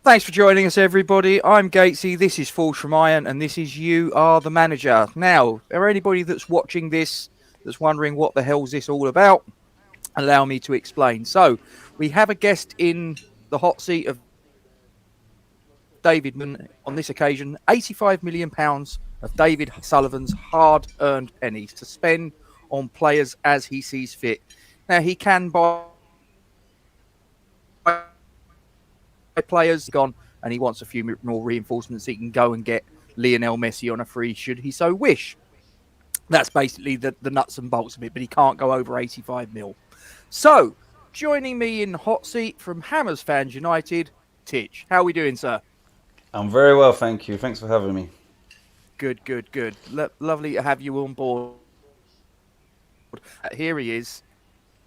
Thanks for joining us, everybody. I'm Gatesy. This is Falls from Iron, and this is You Are the Manager. Now, for anybody that's watching this that's wondering what the hell's this all about, allow me to explain. So, we have a guest in the hot seat of David Moyes on this occasion. £85 million of David Sullivan's hard-earned pennies to spend on players as he sees fit. Now, he can buy players gone and he wants a few more reinforcements. He can go and get Lionel Messi on a free should he so wish. That's basically the nuts and bolts of it, but he can't go over 85 mil. So, joining me in the hot seat from Hammers Fans United, Titch. How are we doing, sir? I'm very well, thank you. Thanks for having me. Good, good, good. Lovely to have you on board. Here he is,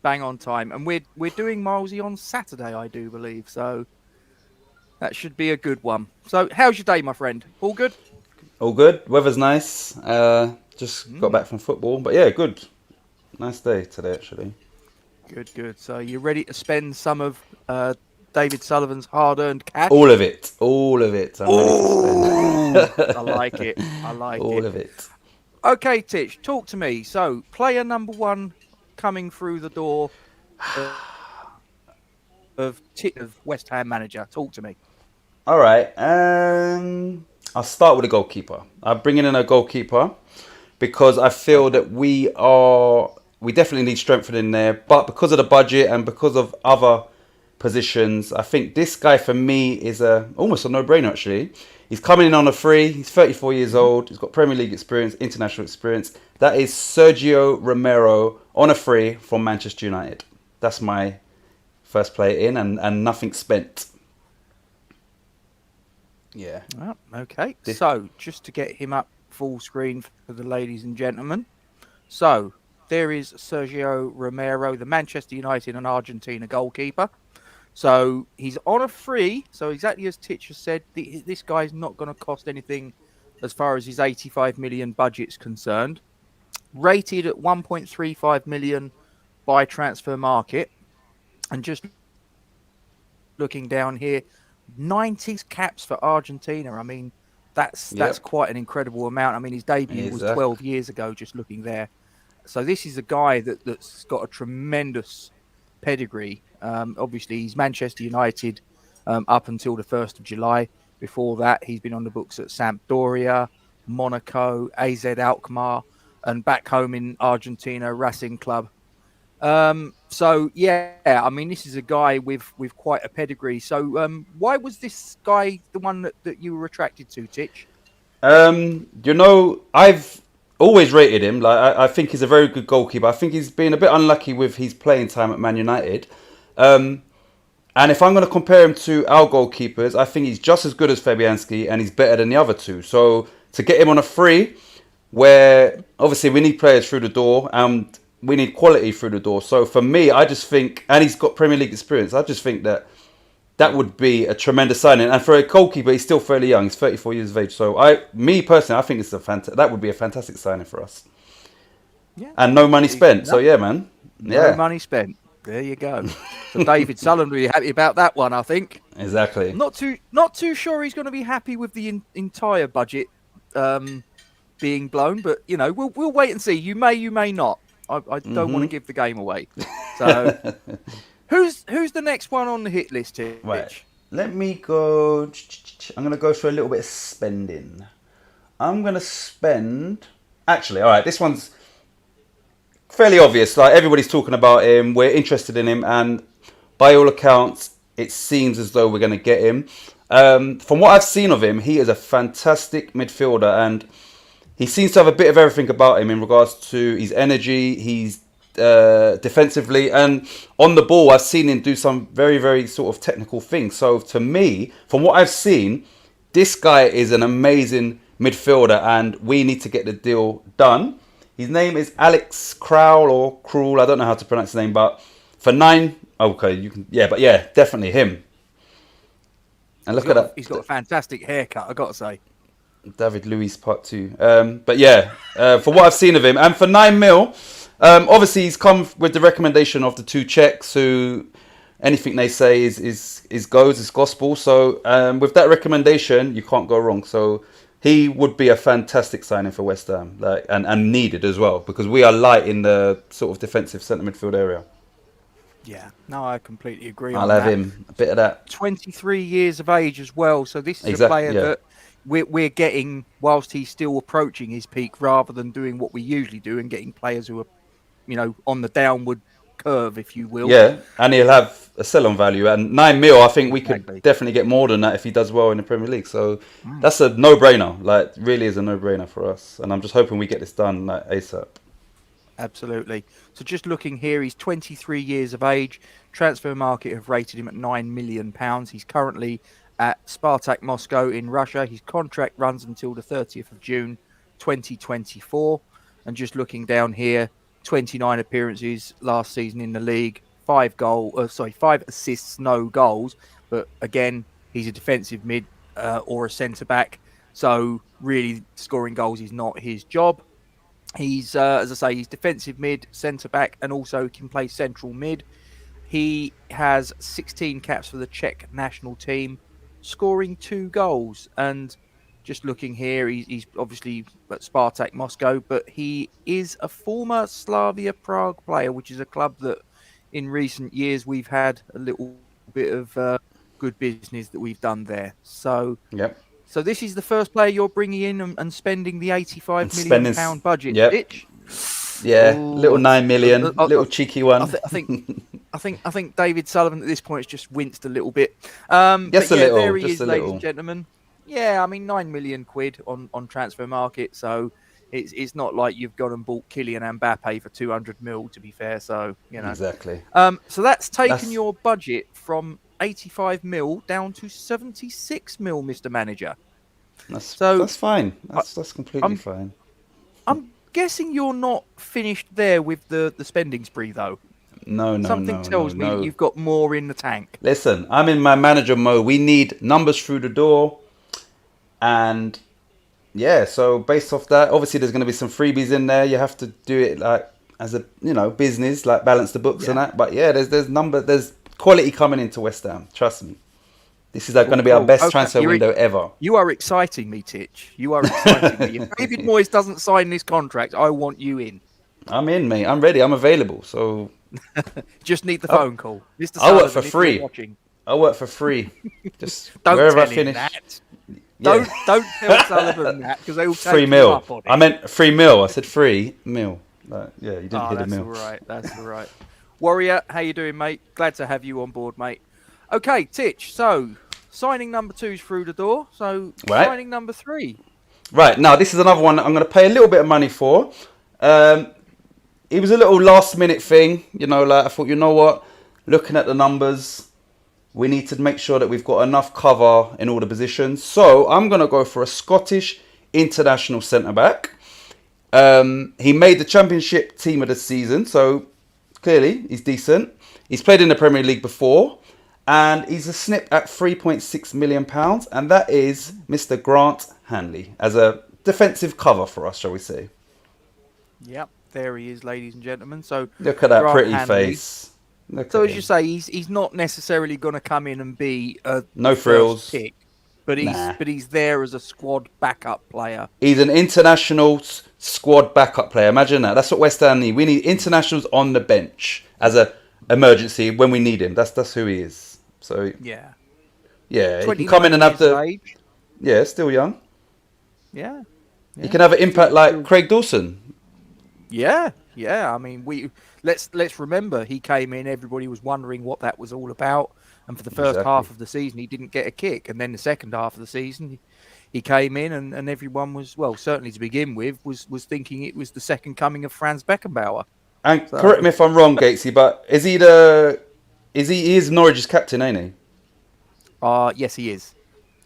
bang on time, and we're doing Milesy on Saturday, I do believe. So that should be a good one. So, how's your day, my friend? All good? All good. Weather's nice. Just got back from football, but yeah, good. Nice day today, actually. Good, good. So, you ready to spend some of David Sullivan's hard-earned cash? All of it. All of it. I'm ready to I like it. I like spend. All it. of it. Okay, Titch, talk to me. So, player number one coming through the door of West Ham manager. Talk to me. All right. I'll start with a goalkeeper. I'm bringing in a goalkeeper because I feel Okay. that we definitely need strengthening there, but because of the budget and because of other positions, I think this guy for me is almost a no-brainer actually. He's coming in on a free. He's 34 years old. He's got Premier League experience, international experience. That is Sergio Romero on a free from Manchester United. That's my first player in, and nothing spent. Yeah. Well, okay. So, just to get him up full screen for the ladies and gentlemen. So, there is Sergio Romero, the Manchester United and Argentina goalkeeper. So, he's on a free. So, exactly as Titch has said, this guy's not going to cost anything as far as his 85 million budget's concerned. Rated at 1.35 million by Transfer Market. And just looking down here, 90s caps for Argentina. I mean, that's Yep. quite an incredible amount. I mean, his debut was Exactly. 12 years ago, just looking there. So this is a guy that's got a tremendous pedigree. Obviously, he's Manchester United up until the 1st of July. Before that, he's been on the books at Sampdoria, Monaco, AZ Alkmaar, and back home in Argentina, Racing Club. So yeah, I mean, this is a guy with quite a pedigree. So why was this guy the one that you were attracted to, Titch? I've always rated him. Like I think he's a very good goalkeeper. I think he's been a bit unlucky with his playing time at Man United. Um, and if I'm going to compare him to our goalkeepers, I think he's just as good as Fabianski and he's better than the other two. So to get him on a free, where obviously we need players through the door and we need quality through the door. So for me, I just think, and he's got Premier League experience. I just think that would be a tremendous signing. And for a goalkeeper, he's still fairly young. He's 34 years of age. So me personally, I think that would be a fantastic signing for us. Yeah, And no money decent spent. So enough. yeah, man. No Yeah, money spent. There you go. So David Sullivan will be happy about that one, I think. exactly. Not too sure he's going to be happy with the entire budget um, being blown, but we'll wait and see. You may not. I don't want to hmm give the game away. So who's the next one on the hit list here, Right. Rich? Let me go. I'm going to go for a little bit of spending. I'm going to spend. Actually, all right, this one's fairly obvious. Like everybody's talking about him. We're interested in him. And by all accounts, it seems as though we're going to get him. From what I've seen of him, he is a fantastic midfielder. And he seems to have a bit of everything about him in regards to his energy, his defensively, and on the ball. I've seen him do some very, very sort of technical things. So to me, from what I've seen, this guy is an amazing midfielder, and we need to get the deal done. His name is Alex Crowell or Krul. I don't know how to pronounce his name, but for nine, okay, you can, yeah, but yeah, definitely him. And look at He's got a that. fantastic haircut, I got to say. David Luiz part two. But yeah, for what I've seen of him, and for 9 mil, obviously he's come with the recommendation of the two Czechs who anything they say is goes, is gospel. So with that recommendation, you can't go wrong. So he would be a fantastic signing for West Ham, like and needed as well because we are light in the sort of defensive centre midfield area. Yeah, no, I completely agree I'll on have that. him a bit of that. 23 years of age as well. So this is a Exactly. player Yeah. that we're getting whilst he's still approaching his peak, rather than doing what we usually do and getting players who are, on the downward curve, if you will. Yeah, and he'll have a sell-on value. And 9 mil, I think we could Exactly. definitely get more than that if he does well in the Premier League. So Mm. that's a no-brainer. Like, really is a no-brainer for us. And I'm just hoping we get this done like ASAP. Absolutely. So just looking here, he's 23 years of age. Transfer market have rated him at £9 million. He's currently at Spartak Moscow in Russia. His contract runs until the 30th of June 2024. And just looking down here, 29 appearances last season in the league, 5 assists, no goals. But again, he's a defensive mid or a centre back. So really scoring goals is not his job. He's, as I say, he's defensive mid, centre back, and also can play central mid. He has 16 caps for the Czech national team, scoring 2 goals. And just looking here, he's obviously at Spartak Moscow, but he is a former Slavia Prague player, which is a club that in recent years we've had a little bit of good business that we've done there. Yep. So this is the first player you're bringing in and spending the And £85 million spending, budget, yep. Titch. Yeah, Oh, little 9 million, little cheeky one. I think David Sullivan at this point has just winced a little bit. Just But a yeah, little, there he just is, a ladies little. and gentlemen. Yeah, I mean £9 million on transfer market, so it's not like you've gone and bought Kylian Mbappe for 200 mil. To be fair, so Exactly. So that's taken That's your budget from 85 mil down to 76 mil, Mr. Manager. So that's fine. I, That's completely I'm fine. I'm guessing you're not finished there with the spending spree, though. No, no, Something no, no, tells me that no. you've got more in the tank. Listen, I'm in my manager mode. We need numbers through the door, and yeah. So based off that, obviously there's going to be some freebies in there. You have to do it like as a business, like balance the books and Yeah. that. But yeah, there's quality coming into West Ham. Trust me. This is like going Cool, to be our cool. best Okay, transfer window ever. you are exciting me, Titch. You are exciting me. If David Moyes doesn't sign this contract, I want you in. I'm in, mate. I'm ready. I'm available. So Just need the I, phone call. Mr. I work for Sullivan, if you're free. watching, I work for free. Just don't wherever I tell him finish. that. Yeah. Don't tell Sullivan that, because they will take 3 you mil. up on it. I meant 3 mil. I said 3 mil. Yeah, you didn't Oh, hear the that's mil. all right. That's all right. Warrior, how you doing, mate? Glad to have you on board, mate. Okay, Titch. So signing number 2's through the door. So Right. signing number 3. Right, now this is another one that I'm going to pay a little bit of money for. It was a little last minute thing, like I thought, you know what, looking at the numbers, we need to make sure that we've got enough cover in all the positions. So I'm going to go for a Scottish international centre-back. He made the championship team of the season, so clearly he's decent. He's played in the Premier League before, and he's a snip at £3.6 million, and that is Mr. Grant Hanley as a defensive cover for us, shall we say. Yep, there he is, ladies and gentlemen. So Look at that Grant pretty Hanley. face. Look So at as you him. say, he's not necessarily going to come in and be a No first frills. pick, but Nah. he's there as a squad backup player. He's an international squad backup player. Imagine that. That's what West Ham need. We need internationals on the bench as a emergency when we need him. That's who he is. So Yeah, yeah, he can come in and have 29 years of the age. yeah, still young. Yeah, He can have an impact like Craig Dawson. yeah. I mean, let's remember he came in. Everybody was wondering what that was all about, and for the first half of the season, he didn't get a kick, and then the second half of the season, he came in, and everyone was, well, certainly to begin with, was thinking it was the second coming of Franz Beckenbauer. And So- correct me if I'm wrong, Gatesy, but he is Norwich's captain, ain't he? Yes, he is.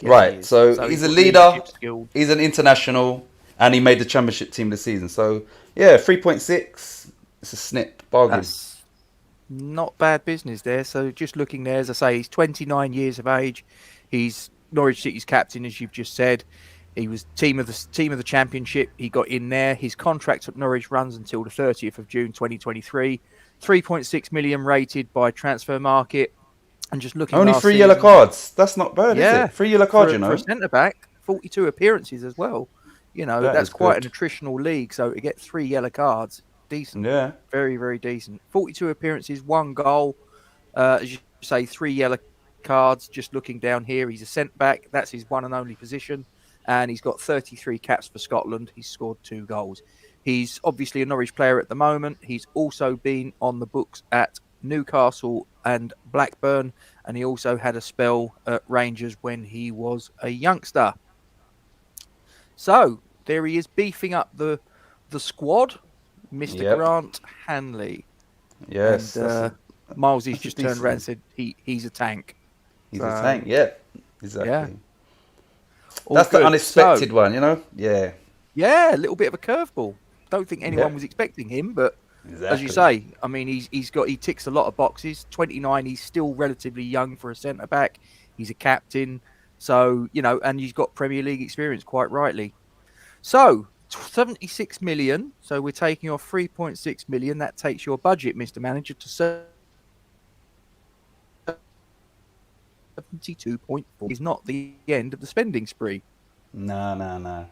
Yes, Right, he is. so he's a got leader. leadership skills. He's an international, and he made the championship team this season. So yeah, 3.6. It's a snip bargain. That's not bad business there. So just looking there, as I say, he's 29 years of age. He's Norwich City's captain, as you've just said. He was team of the championship. He got in there. His contract at Norwich runs until the 30th of June 2023. 3.6 million rated by Transfer Market. And just looking Only last 3 yellow season, cards. That's not bad, is yeah, it? 3 yellow cards, you for a know. centre back, 42 appearances as well. That That's is quite good. an attritional league. So to get 3 yellow cards, decent, Yeah. very very decent. 42 appearances, 1 goal. As you say, 3 yellow cards. Just looking down here, he's a centre back. That's his one and only position. And he's got 33 caps for Scotland. He's scored 2 goals. He's obviously a Norwich player at the moment. He's also been on the books at Newcastle and Blackburn, and he also had a spell at Rangers when he was a youngster. So there he is, beefing up the squad, Mr. Yep. Grant Hanley, and Yes. Miles' That's a just turned decent around and one. said he's a tank. He's a tank. So Yep. yeah, Exactly. all That's the good. So unexpected one, you know. Yeah. yeah, a little bit of a curveball. Don't think anyone Yep. was expecting him, but as you Exactly. say, I mean, he ticks a lot of boxes. 29, he's still relatively young for a centre back. He's a captain, so and he's got Premier League experience, quite rightly. So 76 million. So we're taking off 3.6 million. That takes your budget, Mr. Manager, to 72.4. Is not the end of the spending spree. No, no, no.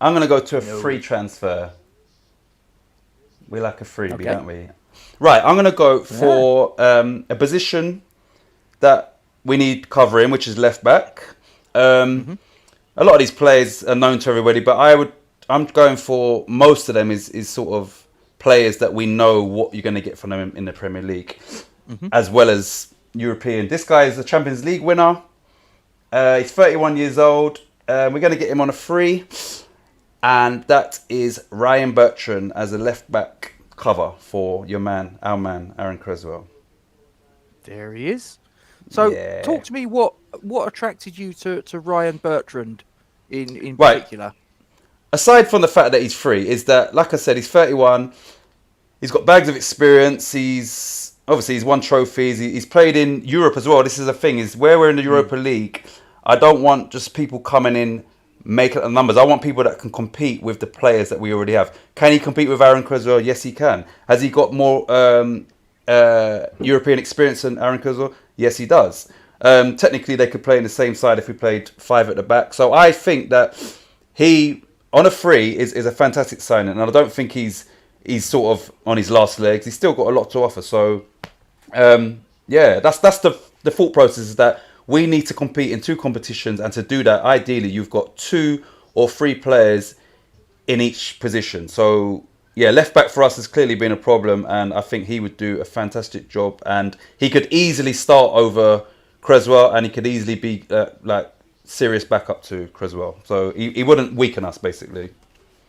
I'm gonna go to a free No. transfer. We like a freebie, Okay. don't we? Right. I'm gonna go Yeah. for a position that we need covering, which is left back. Um, Hmm. a lot of these players are known to everybody, but I'm going for most of them is sort of players that we know what you're going to get from them in the Premier League, Hmm. as well as European. This guy is a Champions League winner. He's 31 years old. We're going to get him on a free, and that is Ryan Bertrand as a left back cover for our man, Aaron Creswell. There he is. So Yeah. talk to me. What attracted you to Ryan Bertrand in Right. particular? Aside from the fact that he's free, is that, like I said, he's 31. He's got bags of experience. He's won trophies. He's played in Europe as well. This is the thing, is where we're in the Mm. Europa League. I don't want just people coming in making the numbers. I want people that can compete with the players that we already have. Can he compete with Aaron Creswell? Yes, he can. Has he got more European experience than Aaron Creswell? Yes, he does. Technically, they could play in the same side if we played 5 at the back. So I think that he, on a free, is a fantastic signing, and I don't think he's sort of on his last legs. He's still got a lot to offer. So yeah, that's the thought process, is that we need to compete in 2 competitions, and to do that, ideally, you've got 2 or 3 players in each position. So yeah, left back for us has clearly been a problem, and I think he would do a fantastic job, and he could easily start over Creswell, and he could easily be like serious backup to Creswell. So he wouldn't weaken us, basically.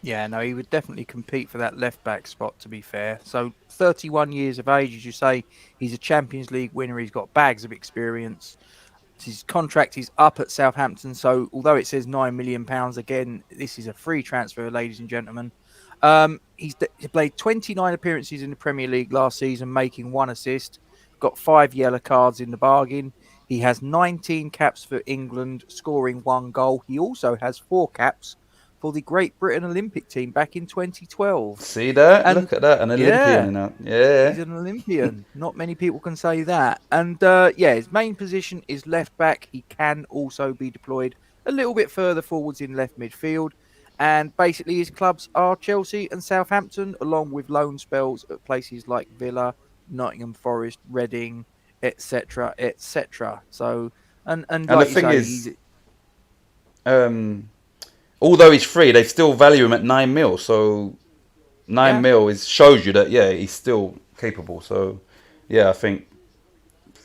Yeah, no, he would definitely compete for that left back spot, to be fair. So 31 years of age, as you say, he's a Champions League winner. He's got bags of experience. His contract is up at Southampton. So although it says £9 million, again, this is a free transfer, ladies and gentlemen. He played 29 appearances in the Premier League last season, making 1 assist. Got 5 yellow cards in the bargain. He has 19 caps for England, scoring 1 goal. He also has 4 caps for the Great Britain Olympic team back in 2012. See that? And Look at that, an Olympian, yeah, you know. Yeah. he's an Olympian. Not many people can say that. And yeah, his main position is left back. He can also be deployed a little bit further forwards in left midfield. And basically, his clubs are Chelsea and Southampton, along with loan spells at places like Villa, Nottingham Forest, Reading, etc., etc. So, and And the like you thing say, is, um, although he's free, they still value him at 9 mil. So nine yeah, mil is shows you that, yeah, he's still capable. So yeah, I think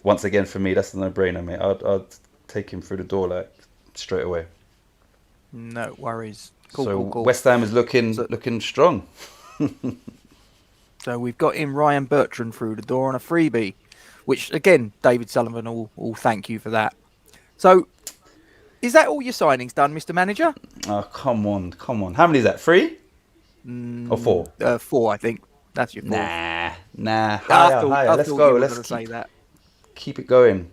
once again for me, that's a no-brainer, mate. I'd take him through the door like straight away. no worries. Cool, So cool, cool. West Ham is So, looking strong. So we've got in Ryan Bertrand through the door on a freebie, which again, David Sullivan will thank you for that. So is that all your signings done, Mr. Manager? Oh, come on, come on. How many is that? 3 or 4? 4, I think. That's your fourth. Nah. I Higher, thought higher. I Let's thought you go. were Let's going to say that. keep it going.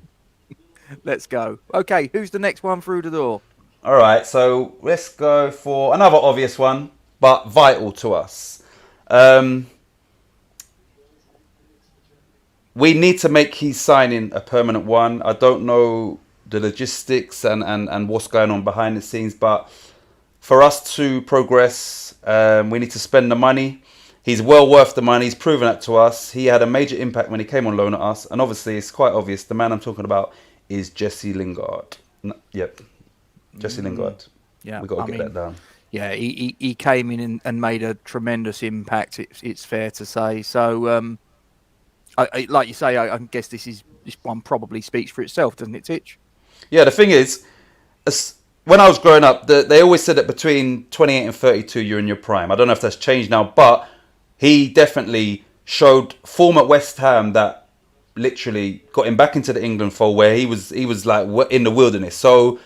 Let's go. Okay, who's the next one through the door? All right, so let's go for another obvious one, but vital to us. we need to make his signing a permanent one. I don't know the logistics and what's going on behind the scenes, but for us to progress, we need to spend the money. He's well worth the money. He's proven that to us. He had a major impact when he came on loan at us, and obviously it's quite obvious. The man I'm talking about is Jesse Lingard. Yep, Jesse Lingard. Yeah, We got to get that down. Yeah, he came in and made a tremendous impact. It's fair to say. So, like you say, I guess this one probably speaks for itself, doesn't it, Titch? Yeah, the thing is, when I was growing up, they always said that between 28 and 32, you're in your prime. I don't know if that's changed now, but he definitely showed form at West Ham that literally got him back into the England fold, where he was like in the wilderness. So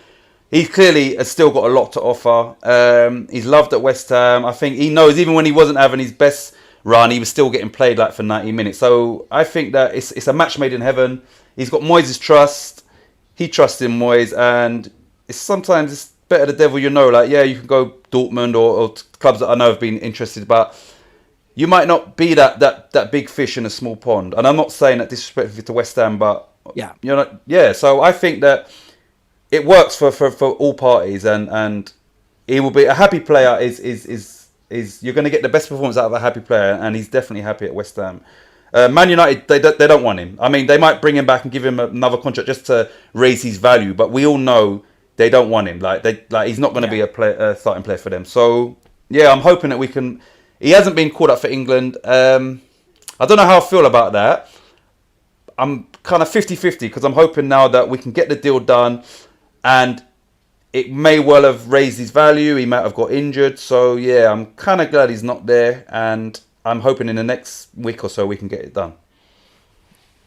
he clearly has still got a lot to offer. He's loved at West Ham. I think he knows even when he wasn't having his best run, he was still getting played like for 90 minutes. So I think that it's a match made in heaven. He's got Moyes' trust. He trusts in Moyes, and sometimes it's better the devil you know. Like, yeah, you can go Dortmund or clubs that I know have been interested, but you might not be that big fish in a small pond. And I'm not saying that disrespectfully to West Ham, but So I think that it works for all parties, and he will be a happy player. Is you're going to get the best performance out of a happy player, and he's definitely happy at West Ham. Man United, they don't want him. I mean, they might bring him back and give him another contract just to raise his value, but we all know they don't want him. He's not going to be a starting player for them. So yeah, I'm hoping that we can. He hasn't been called up for England. I don't know how I feel about that. I'm kind of 50-50 because I'm hoping now that we can get the deal done, and it may well have raised his value. He might have got injured. So yeah, I'm kind of glad he's not there, and I'm hoping in the next week or so we can get it done.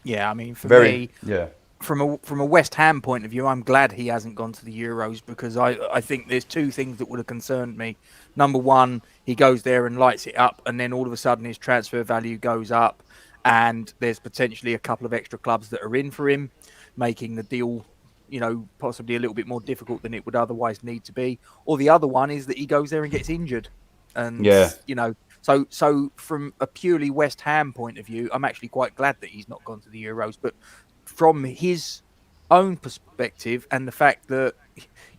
Yeah, I mean, for me, yeah. From a West Ham point of view, I'm glad he hasn't gone to the Euros, because I think there's two things that would have concerned me. Number one, he goes there and lights it up, and then all of a sudden his transfer value goes up, and there's potentially a couple of extra clubs that are in for him, making the deal, possibly a little bit more difficult than it would otherwise need to be. Or the other one is that he goes there and gets injured, and So from a purely West Ham point of view, I'm actually quite glad that he's not gone to the Euros. But from his own perspective, and the fact that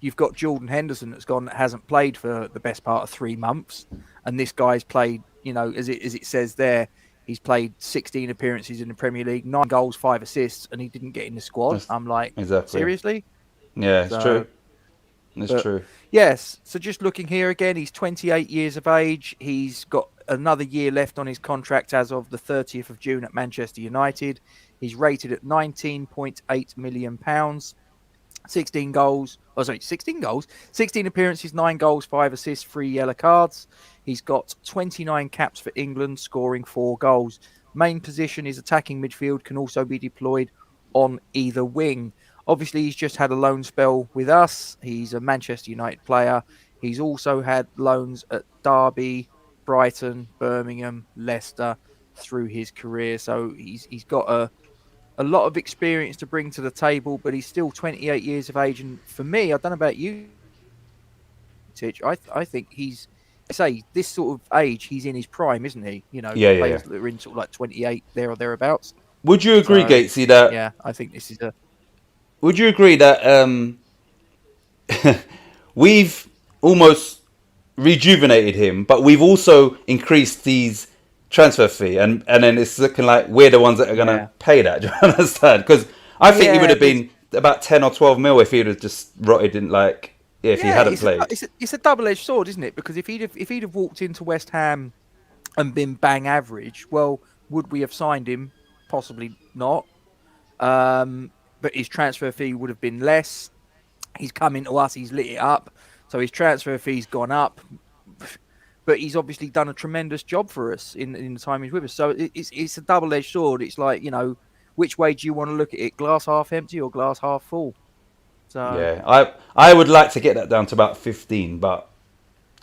you've got Jordan Henderson that's gone, that hasn't played for the best part of 3 months, and this guy's played, as it says there, he's played 16 appearances in the Premier League, 9 goals, 5 assists, and he didn't get in the squad. I'm like, exactly. Seriously? Yeah, it's true. It's true. Yes. So just looking here again, he's 28 years of age. He's got another year left on his contract as of the 30th of June at Manchester United. He's rated at £19.8 million. 16 goals. 16 appearances, 9 goals, 5 assists, 3 yellow cards. He's got 29 caps for England, scoring 4 goals. Main position is attacking midfield, can also be deployed on either wing. Obviously, he's just had a loan spell with us. He's a Manchester United player. He's also had loans at Derby, Brighton, Birmingham, Leicester through his career. So he's got a lot of experience to bring to the table, but he's still 28 years of age. And for me, I don't know about you, Titch, I think this sort of age, he's in his prime, isn't he? Players that are in sort of like 28 there or thereabouts. Would you agree, Gatesy, that... Yeah, I think this is a... Would you agree that we've almost rejuvenated him, but we've also increased these transfer fee, and then it's looking like we're the ones that are going to pay that? Do you understand? Because I think he would have been about 10 or 12 mil if he'd have just rotted in, if he hadn't played. It's a double-edged sword, isn't it? Because if he'd have walked into West Ham and been bang average, well, would we have signed him? Possibly not. But his transfer fee would have been less. He's come into us, he's lit it up, so his transfer fee's gone up. But he's obviously done a tremendous job for us in the time he's with us. So it's a double-edged sword. It's like, which way do you want to look at it? Glass half empty or glass half full? So yeah, I would like to get that down to about 15, but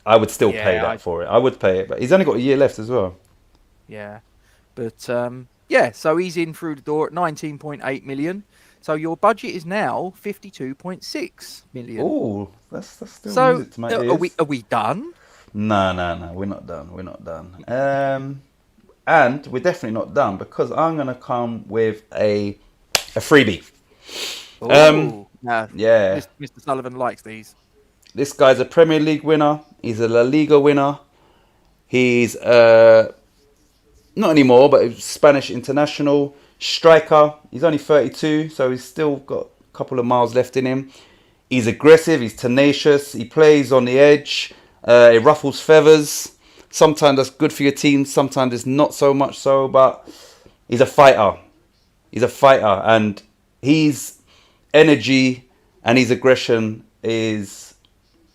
I would still pay that for it. I would pay it, but he's only got a year left as well. Yeah, but so he's in through the door at 19.8 million. So your budget is now 52.6 million. Oh, that's still music to my ears. Are we done? No, we're not done. And we're definitely not done because I'm going to come with a freebie. Oh, no. Yeah. Mr. Sullivan likes these. This guy's a Premier League winner. He's a La Liga winner. He's not anymore, but he's Spanish international striker. He's only 32, so he's still got a couple of miles left in him. He's aggressive. He's tenacious. He plays on the edge. He ruffles feathers. Sometimes that's good for your team. Sometimes it's not so much so, but he's a fighter. He's a fighter, and his energy and his aggression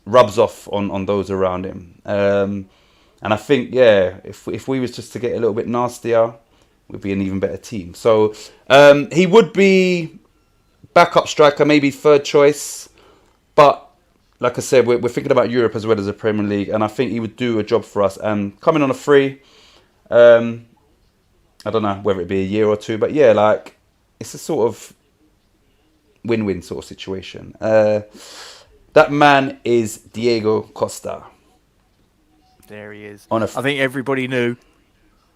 rubs off on those around him. And I think, if we was just to get a little bit nastier, we'd be an even better team. So he would be backup striker, maybe third choice. But like I said, we're thinking about Europe as well as the Premier League, and I think he would do a job for us. And coming on a free, I don't know whether it be a year or two, but yeah, like it's a sort of win-win sort of situation. That man is Diego Costa. There he is. I think everybody knew.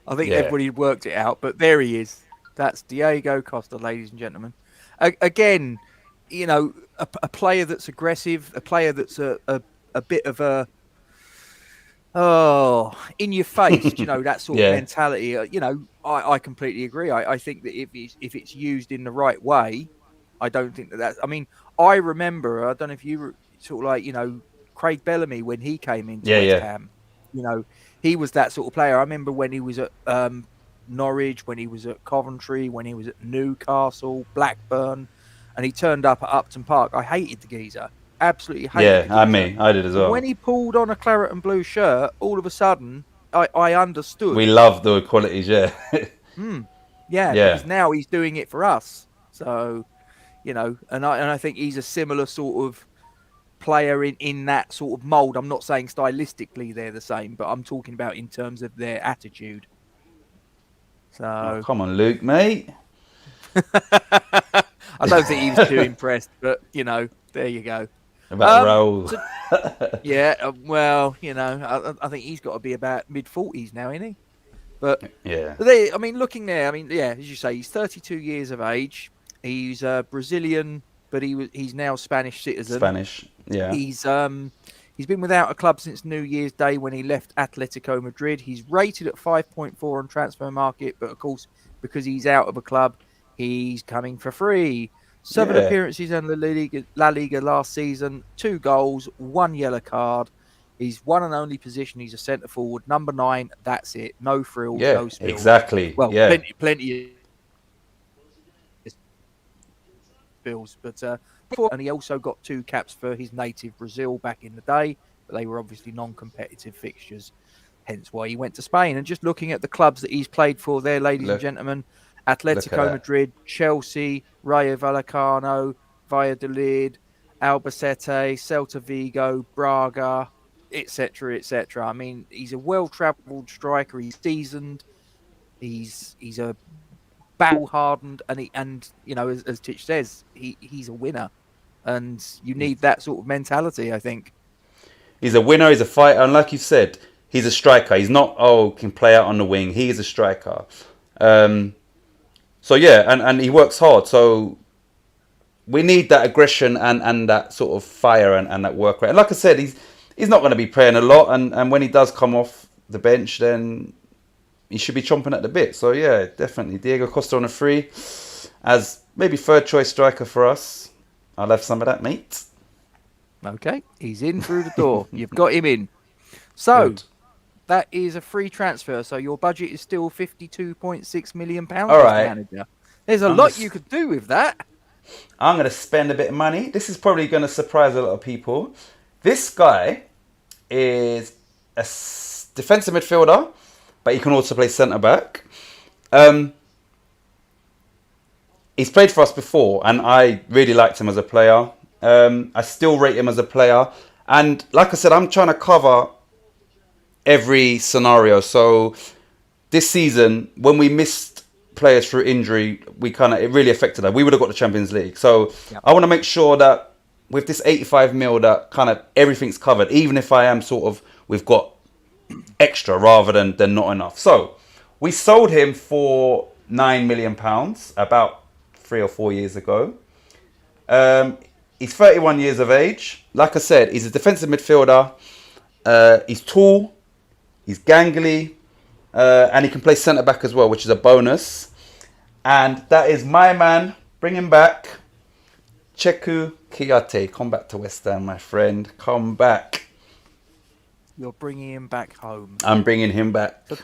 I think everybody worked it out, but there he is. That's Diego Costa, ladies and gentlemen. Again, you know, a player that's aggressive, a player that's a bit of a in your face, you know, that sort of mentality. You know, I completely agree. I think that if it's used in the right way, I don't think that's. I mean, I remember. I don't know if you were sort of like, you know, Craig Bellamy when he came into West Ham. You know, he was that sort of player. I remember when he was at Norwich, when he was at Coventry, when he was at Newcastle, Blackburn, and he turned up at Upton Park. I hated the geezer. Absolutely hated the geezer. I did as well. When he pulled on a claret and blue shirt, all of a sudden, I understood. We love the qualities, because now he's doing it for us. So, you know, and I think he's a similar sort of player in that sort of mould. I'm not saying stylistically they're the same, but I'm talking about in terms of their attitude. So come on, Luke, mate. I don't think he was too impressed, but you know, there you go. About Raul. Well, you know, I think he's got to be about mid-40s now, isn't he? But I mean, looking there, I mean, as you say, he's 32 years of age. He's Brazilian, but he's now Spanish citizen. Spanish, yeah. He's been without a club since New Year's Day when he left Atletico Madrid. He's rated at 5.4 on Transfer Market, but of course, because he's out of a club, he's coming for free. 7 appearances in La Liga last season, 2 goals, 1 yellow card. He's one and only position. He's a centre forward, number 9. That's it. No frills, no spills. Exactly. Well, plenty of spills, but and he also got 2 caps for his native Brazil back in the day, but they were obviously non-competitive fixtures, hence why he went to Spain. And just looking at the clubs that he's played for there, ladies and gentlemen, Atletico Madrid, Chelsea, Rayo Vallecano, Valladolid, Albacete, Celta Vigo, Braga, etc., etc. I mean, he's a well-travelled striker. He's seasoned. He's a battle-hardened, and you know, as Titch says, he's a winner, and you need that sort of mentality, I think. He's a winner. He's a fighter, and like you said, he's a striker. He's not can play out on the wing. He is a striker. So and he works hard. So we need that aggression and that sort of fire and that work rate. And like I said, he's not going to be playing a lot, and when he does come off the bench, then he should be chomping at the bit. So yeah, definitely Diego Costa on a free as maybe third choice striker for us. I'll have some of that, mate. Okay, he's in through the door. You've got him in. So Good. That is a free transfer. So your budget is still £52.6 million. All right. Manager. There's a lot you could do with that. I'm going to spend a bit of money. This is probably going to surprise a lot of people. This guy is a defensive midfielder, but he can also play centre back. He's played for us before, and I really liked him as a player. I still rate him as a player. And like I said, I'm trying to cover every scenario. So this season, when we missed players through injury, it really affected us. We would have got the Champions League. So I want to make sure that with this 85 mil, that kind of everything's covered, even if I am we've got extra rather than not enough. So We sold him for £9 million about 3 or 4 years ago. He's 31 years of age. Like I said, he's a defensive midfielder. He's tall, he's gangly, and he can play centre back as well, which is a bonus. And that is my man. Bring him back. Cheku Kiyate. Come back to West Ham, my friend. Come back. You're bringing him back home. I'm bringing him back. So,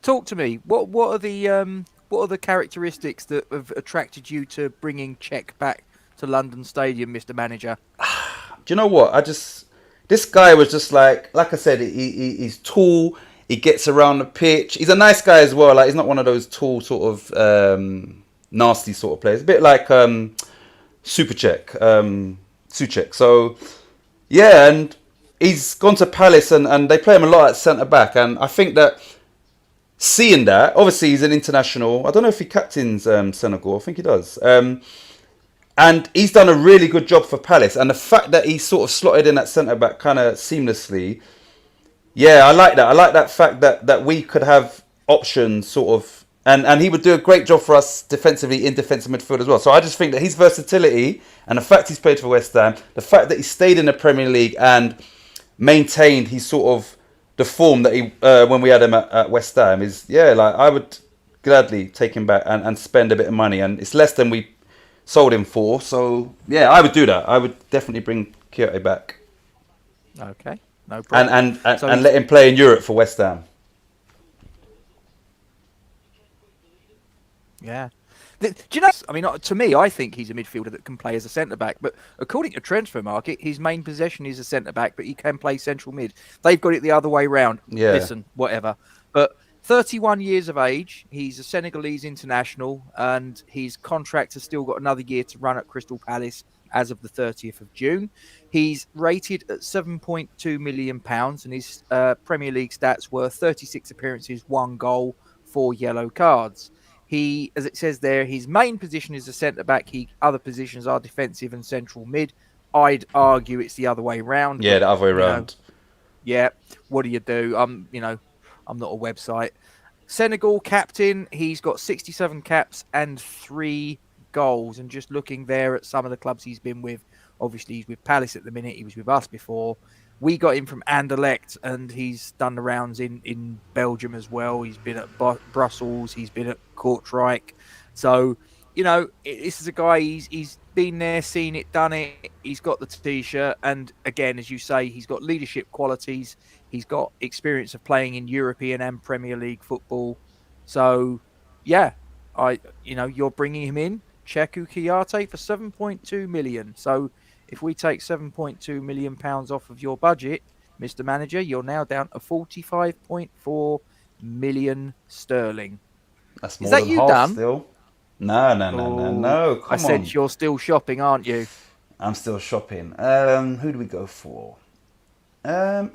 talk to me. What are the characteristics that have attracted you to bringing Czech back to London Stadium, Mr. Manager? Do you know what? This guy was just like I said, he's tall. He gets around the pitch. He's a nice guy as well. Like, he's not one of those tall sort of nasty sort of players. A bit like Suchek. So yeah, and he's gone to Palace and they play him a lot at centre back. And I think that seeing that, obviously he's an international. I don't know if he captains Senegal. I think he does. And he's done a really good job for Palace. And the fact that he sort of slotted in at centre-back kind of seamlessly. Yeah, I like that. I like that fact that we could have options sort of. And he would do a great job for us defensively in defensive midfield as well. So I just think that his versatility and the fact he's played for West Ham, the fact that he stayed in the Premier League and maintained his sort of the form that he when we had him at West Ham is, yeah, like I would gladly take him back and spend a bit of money. And it's less than we sold him for, so yeah, I would do that. I would definitely bring Kyoto back. Okay, no problem. And let him play in Europe for West Ham. Yeah. Do you know? I mean, to me, I think he's a midfielder that can play as a centre back. But according to Transfer Market, his main possession is a centre back, but he can play central mid. They've got it the other way round. Yeah. Listen, whatever. But 31 years of age, he's a Senegalese international, and his contract has still got another year to run at Crystal Palace as of the 30th of June. He's rated at £7.2 million, and his Premier League stats were 36 appearances, 1 goal, 4 yellow cards. He, as it says there, his main position is a centre-back. Other positions are defensive and central mid. I'd argue it's the other way round. Yeah, the other way round. Yeah, what do you do? I'm not a website. Senegal captain, he's got 67 caps and 3 goals. And just looking there at some of the clubs he's been with, obviously he's with Palace at the minute. He was with us before. We got him from Anderlecht, and he's done the rounds in Belgium as well. He's been at Brussels. He's been at Kortrijk. So, this is a guy, he's been there, seen it, done it. He's got the T-shirt. And again, as you say, he's got leadership qualities. He's got experience of playing in European and Premier League football. So, yeah, you're bringing him in, Cheku Kiyate, for 7.2 million. So, if we take £7.2 million off of your budget, Mr. Manager, you're now down to 45.4 million sterling. That's more than half done? Still. No. Come on. I said you're still shopping, aren't you? I'm still shopping. Who do we go for? I'm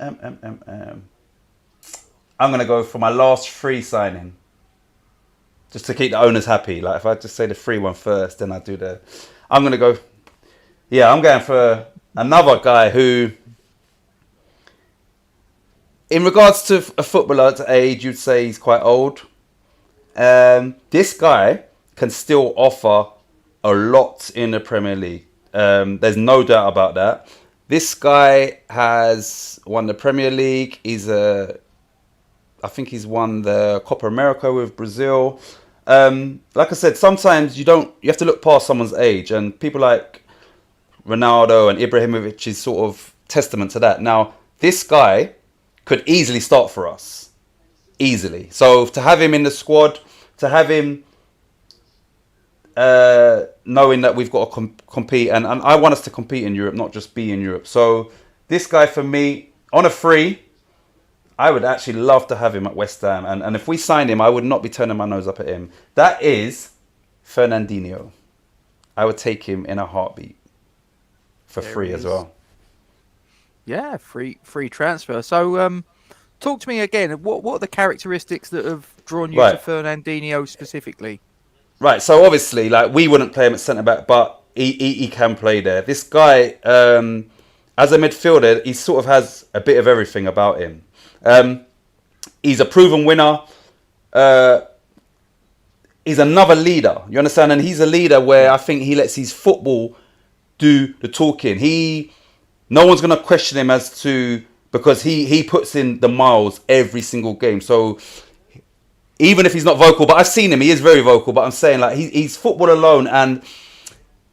going to go for my last free signing. Just to keep the owners happy. Like, if I just say the free one first, then I do I'm going to go... Yeah, I'm going for another guy who, in regards to a footballer at age, you'd say he's quite old. This guy can still offer a lot in the Premier League. There's no doubt about that. This guy has won the Premier League. I think he's won the Copa America with Brazil. Like I said, sometimes you have to look past someone's age, and people like Ronaldo and Ibrahimovic is sort of testament to that. Now, this guy could easily start for us. Easily. So to have him in the squad, to have him knowing that we've got to compete, and I want us to compete in Europe, not just be in Europe. So this guy, for me, on a free, I would actually love to have him at West Ham. And if we signed him, I would not be turning my nose up at him. That is Fernandinho. I would take him in a heartbeat. For free as well. Yeah, free transfer. So, talk to me again. What are the characteristics that have drawn you to Fernandinho specifically? Right. So obviously, like, we wouldn't play him at centre back, but he can play there. This guy, as a midfielder, he sort of has a bit of everything about him. He's a proven winner. He's another leader. You understand? And he's a leader where I think he lets his football do the talking. No one's gonna question him as to, because he puts in the miles every single game. So even if he's not vocal, but I've seen him, he is very vocal. But I'm saying, like, he's football alone, and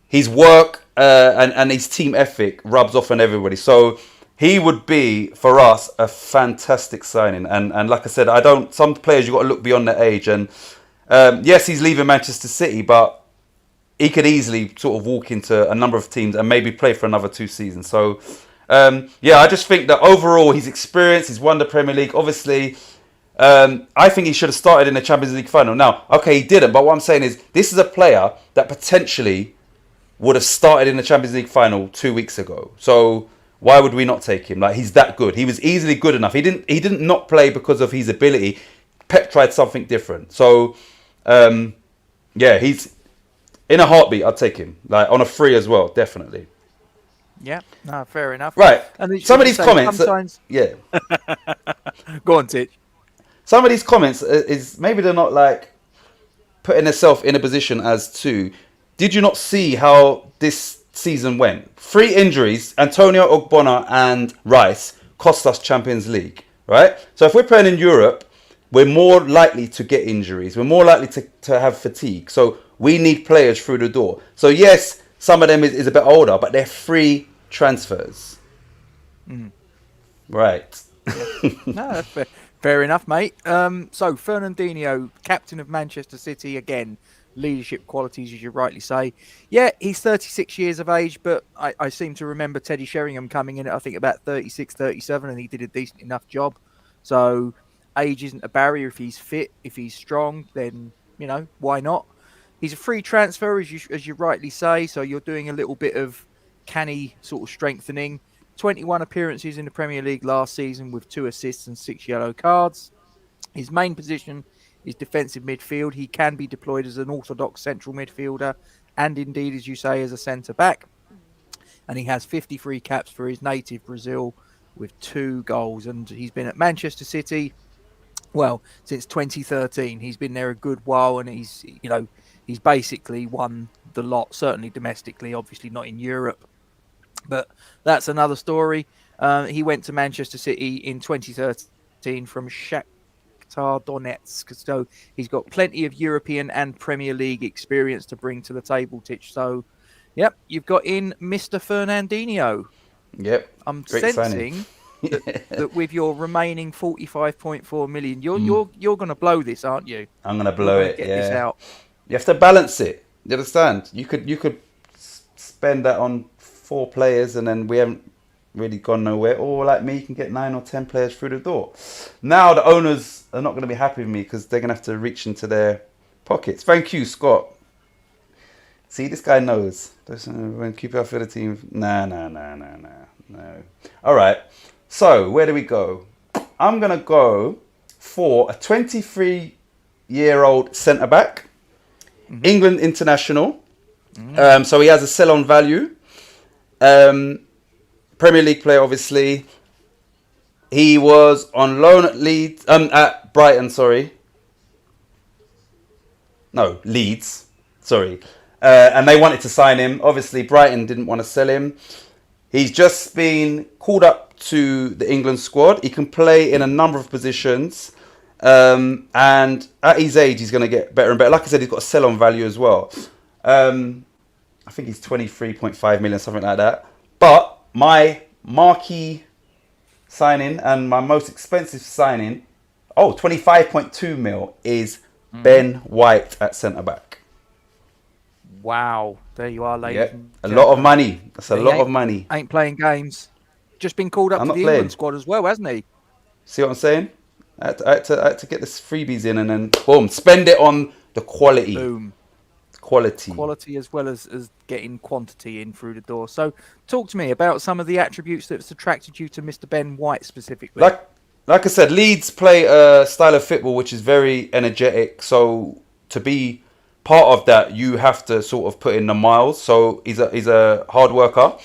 his work and his team ethic rubs off on everybody. So he would be, for us, a fantastic signing. And like I said, some players you've got to look beyond their age. And yes, he's leaving Manchester City, but he could easily sort of walk into a number of teams and maybe play for another 2 seasons. So yeah, I just think that overall his experience, he's won the Premier League. Obviously, I think he should have started in the Champions League final. Now, okay, he didn't, but what I'm saying is this is a player that potentially would have started in the Champions League final 2 weeks ago. So why would we not take him? Like, he's that good. He was easily good enough. He didn't not play because of his ability. Pep tried something different. So yeah, he's in a heartbeat. I'd take him, like, on a free as well, definitely. Yeah, no, fair enough. Right. And some of these comments, yeah. Go on, Titch. Some of these comments is maybe they're not like putting themselves in a position as to, did you not see how this season went? 3 injuries, Antonio Ogbonna and Rice cost us Champions League, right? So if we're playing in Europe, we're more likely to get injuries. We're more likely to have fatigue. So we need players through the door. So yes, some of them is a bit older, but they're free transfers. Right. No, that's fair enough, mate. So Fernandinho, captain of Manchester City, again, leadership qualities, as you rightly say. Yeah, he's 36 years of age, but I seem to remember Teddy Sheringham coming in at, I think, about 36, 37, and he did a decent enough job. So age isn't a barrier. If he's fit, if he's strong, then, you know, why not? He's a free transfer, as you rightly say, so you're doing a little bit of canny sort of strengthening. 21 appearances in the Premier League last season with 2 assists and 6 yellow cards. His main position is defensive midfield. He can be deployed as an orthodox central midfielder and indeed, as you say, as a centre-back. And he has 53 caps for his native Brazil with 2 goals. And he's been at Manchester City, well, since 2013. He's been there a good while, and he's basically won the lot, certainly domestically, obviously not in Europe. But that's another story. He went to Manchester City in 2013 from Shakhtar Donetsk. So he's got plenty of European and Premier League experience to bring to the table, Titch. So, yep, you've got in Mr. Fernandinho. Yep. I'm Great sensing that with your remaining 45.4 million, you're going to blow this, aren't you? I'm going to blow it. Get yeah. this out. You have to balance it. You understand? You could spend that on 4 players and then we haven't really gone nowhere. Or like me, you can get 9 or 10 players through the door. Now the owners are not going to be happy with me because they're going to have to reach into their pockets. Thank you, Scott. See, this guy knows. When keep out for the team. No. All right. So where do we go? I'm going to go for a 23-year-old centre-back. England international. So he has a sell-on value. Premier League player, obviously. He was on loan at Brighton, Leeds. And they wanted to sign him. Obviously, Brighton didn't want to sell him. He's just been called up to the England squad. He can play in a number of positions. And at his age, he's going to get better and better. Like I said, he's got a sell-on value as well. I think he's 23.5 million, something like that. But my marquee signing and my most expensive signing, 25.2 mil, is Ben White at centre-back. Wow. There you are, ladies. Yep. A lot of money. That's a lot of money. Ain't playing games. Just been called up to the England squad as well, hasn't he? See what I'm saying? I had to get the freebies in and then, boom, spend it on the quality. Boom. Quality as well as getting quantity in through the door. So talk to me about some of the attributes that's attracted you to Mr. Ben White specifically. Like I said, Leeds play a style of football which is very energetic. So to be part of that, you have to sort of put in the miles. So he's a hard worker.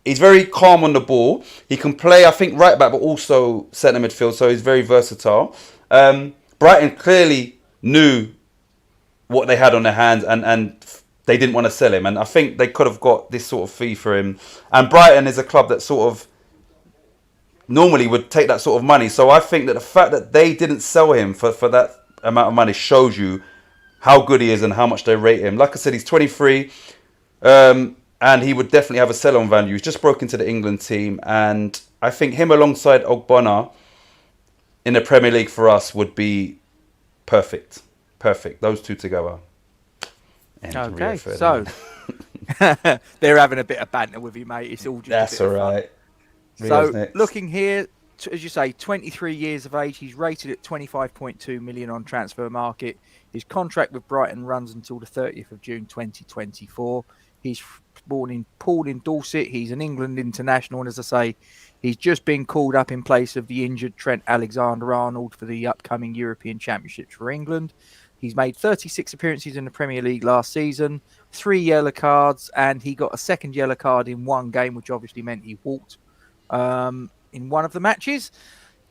He's very calm on the ball. He can play, I think, right back, but also centre midfield. So he's very versatile. Brighton clearly knew what they had on their hands, and they didn't want to sell him. And I think they could have got this sort of fee for him. And Brighton is a club that sort of normally would take that sort of money. So I think that the fact that they didn't sell him for that amount of money shows you how good he is and how much they rate him. Like I said, he's 23, and he would definitely have a sell-on value. He's just broke into the England team, and I think him alongside Ogbonna in the Premier League for us would be perfect. Perfect. Those two together. And okay, so they're having a bit of banter with you, mate. It's all just that's all right. So looking here, as you say, 23 years of age. He's rated at 25.2 million on transfer market. His contract with Brighton runs until the 30th of June 2024. He's born in Poole in Dorset. He's an England international, and as I say, he's just been called up in place of the injured Trent Alexander-Arnold for the upcoming European Championships for England. He's made 36 appearances in the Premier League last season, 3 yellow cards, and he got a second yellow card in one game, which obviously meant he walked in one of the matches.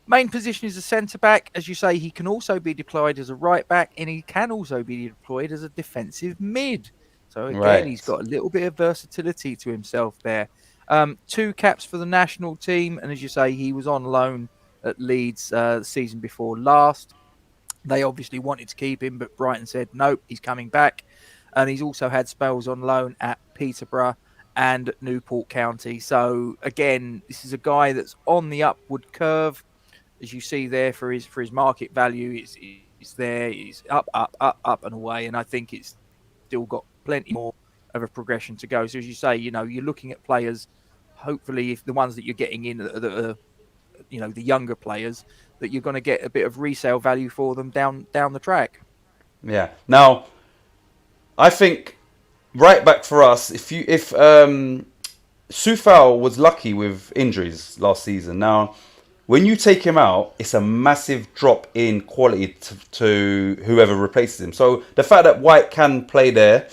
Main position is a centre-back. As you say, he can also be deployed as a right-back, and he can also be deployed as a defensive mid. So again, he's got a little bit of versatility to himself there. 2 caps for the national team, and as you say, he was on loan at Leeds the season before last. They obviously wanted to keep him, but Brighton said, nope, he's coming back. And he's also had spells on loan at Peterborough and Newport County. So again, this is a guy that's on the upward curve. As you see there, for his market value, it's there. He's up and away. And I think it's still got plenty more of a progression to go. So as you say, you're looking at players, hopefully, if the ones that you're getting in that are the younger players, that you're going to get a bit of resale value for them down the track. Yeah. Now, I think right back for us, if Soufal was lucky with injuries last season. Now, when you take him out, it's a massive drop in quality to whoever replaces him. So the fact that White can play there